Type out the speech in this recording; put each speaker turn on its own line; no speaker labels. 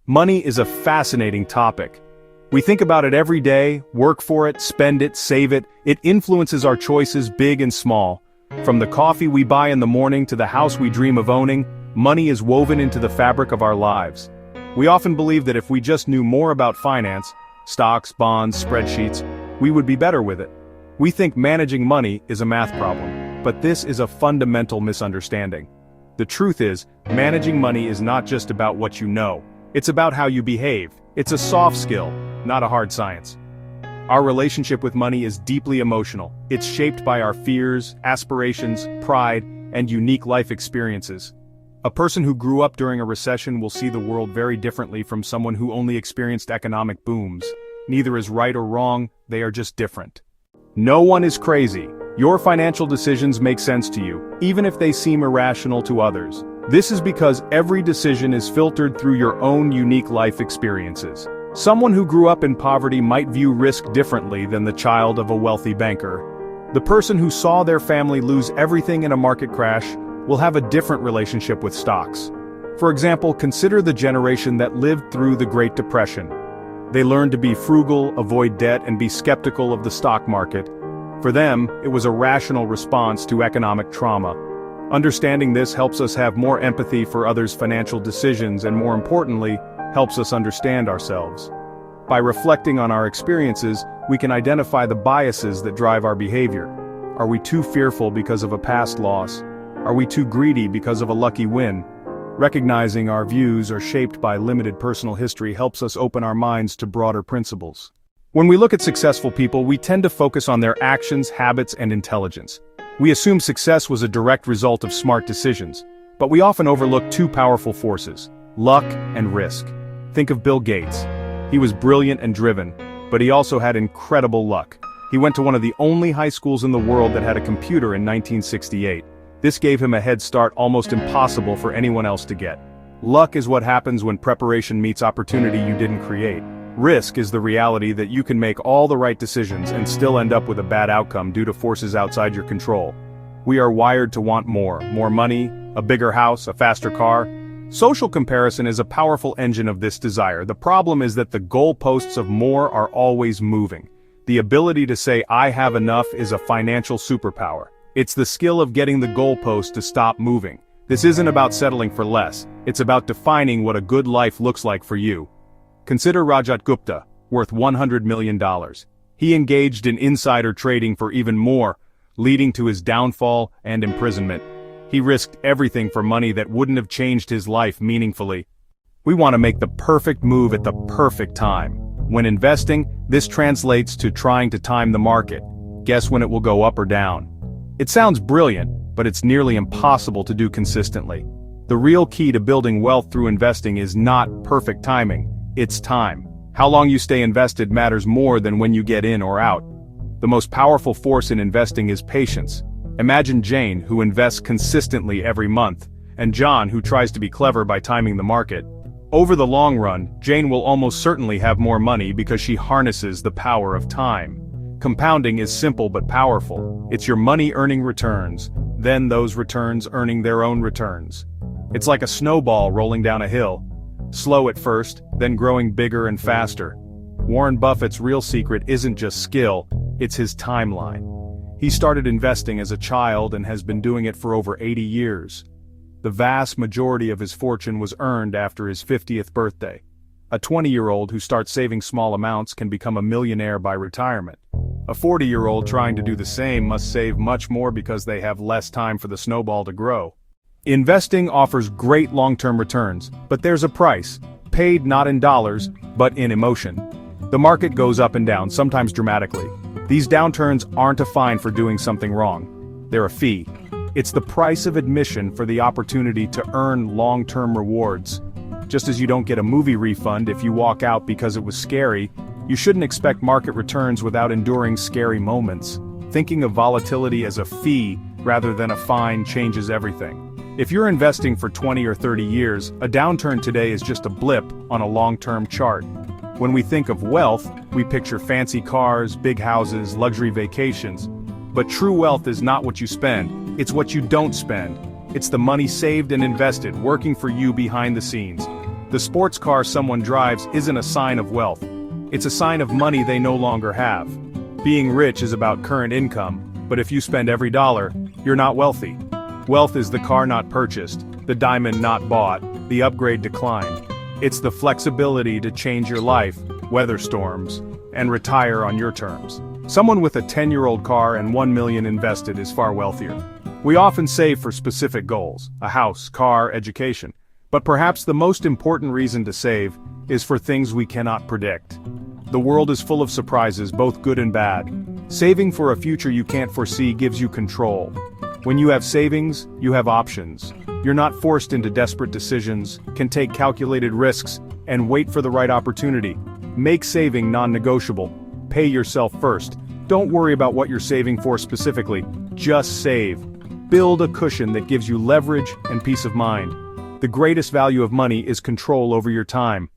Money is a fascinating topic. We think about it every day, work for it, spend it, save it. It influences our choices, big and small. From the coffee we buy in the morning to the house we dream of owning, money is woven into the fabric of our lives. We often believe that if we just knew more about finance, stocks, bonds, spreadsheets, we would be better with it. We think managing money is a math problem, but this is a fundamental misunderstanding. The truth is, managing money is not just about what you know. It's about how you behave. It's a soft skill, not a hard science. Our relationship with money is deeply emotional. It's shaped by our fears, aspirations, pride, and unique life experiences. A person who grew up during a recession will see the world very differently from someone who only experienced economic booms. Neither is right or wrong, they are just different. No one is crazy. Your financial decisions make sense to you, even if they seem irrational to others. This is because every decision is filtered through your own unique life experiences. Someone who grew up in poverty might view risk differently than the child of a wealthy banker. The person who saw their family lose everything in a market crash will have a different relationship with stocks. For example, consider the generation that lived through the Great Depression. They learned to be frugal, avoid debt, and be skeptical of the stock market. For them, it was a rational response to economic trauma. Understanding this helps us have more empathy for others' financial decisions and, more importantly, helps us understand ourselves. By reflecting on our experiences, we can identify the biases that drive our behavior. Are we too fearful because of a past loss? Are we too greedy because of a lucky win? Recognizing our views are shaped by limited personal history helps us open our minds to broader principles. When we look at successful people, we tend to focus on their actions, habits, and intelligence. We assume success was a direct result of smart decisions, but we often overlook two powerful forces: luck and risk. Think of Bill Gates. He was brilliant and driven, but he also had incredible luck. He went to one of the only high schools in the world that had a computer in 1968. This gave him a head start almost impossible for anyone else to get. Luck is what happens when preparation meets opportunity you didn't create. Risk is the reality that you can make all the right decisions and still end up with a bad outcome due to forces outside your control. We are wired to want more money, a bigger house, a faster car. Social comparison is a powerful engine of this desire. The problem is that the goalposts of more are always moving. The ability to say "I have enough" is a financial superpower. It's the skill of getting the goalpost to stop moving. This isn't about settling for less, it's about defining what a good life looks like for you. Consider Rajat Gupta, worth $100 million. He engaged in insider trading for even more, leading to his downfall and imprisonment. He risked everything for money that wouldn't have changed his life meaningfully. We want to make the perfect move at the perfect time. When investing, this translates to trying to time the market. Guess when it will go up or down. It sounds brilliant, but it's nearly impossible to do consistently. The real key to building wealth through investing is not perfect timing, it's time. How long you stay invested matters more than when you get in or out. The most powerful force in investing is patience. Imagine Jane, who invests consistently every month, and John, who tries to be clever by timing the market. Over the long run, Jane will almost certainly have more money because she harnesses the power of time. Compounding is simple but powerful. It's your money earning returns, then those returns earning their own returns. It's like a snowball rolling down a hill. Slow at first, then growing bigger and faster. Warren Buffett's real secret isn't just skill, it's his timeline. He started investing as a child and has been doing it for over 80 years. The vast majority of his fortune was earned after his 50th birthday. A 20-year-old who starts saving small amounts can become a millionaire by retirement. A 40-year-old trying to do the same must save much more because they have less time for the snowball to grow. Investing offers great long-term returns, but there's a price, paid not in dollars, but in emotion. The market goes up and down, sometimes dramatically. These downturns aren't a fine for doing something wrong. They're a fee. It's the price of admission for the opportunity to earn long-term rewards. Just as you don't get a movie refund if you walk out because it was scary, you shouldn't expect market returns without enduring scary moments. Thinking of volatility as a fee rather than a fine changes everything. If you're investing for 20 or 30 years, a downturn today is just a blip on a long-term chart. When we think of wealth, we picture fancy cars, big houses, luxury vacations. But true wealth is not what you spend, it's what you don't spend. It's the money saved and invested, working for you behind the scenes. The sports car someone drives isn't a sign of wealth. It's a sign of money they no longer have. Being rich is about current income, but if you spend every dollar, you're not wealthy. Wealth is the car not purchased, the diamond not bought, the upgrade declined. It's the flexibility to change your life, weather storms, and retire on your terms. Someone with a 10-year-old car and $1 million invested is far wealthier. We often save for specific goals, a house, car, education. But perhaps the most important reason to save is for things we cannot predict. The world is full of surprises, both good and bad. Saving for a future you can't foresee gives you control. When you have savings, you have options. You're not forced into desperate decisions, can take calculated risks, and wait for the right opportunity. Make saving non-negotiable. Pay yourself first. Don't worry about what you're saving for specifically. Just save. Build a cushion that gives you leverage and peace of mind. The greatest value of money is control over your time.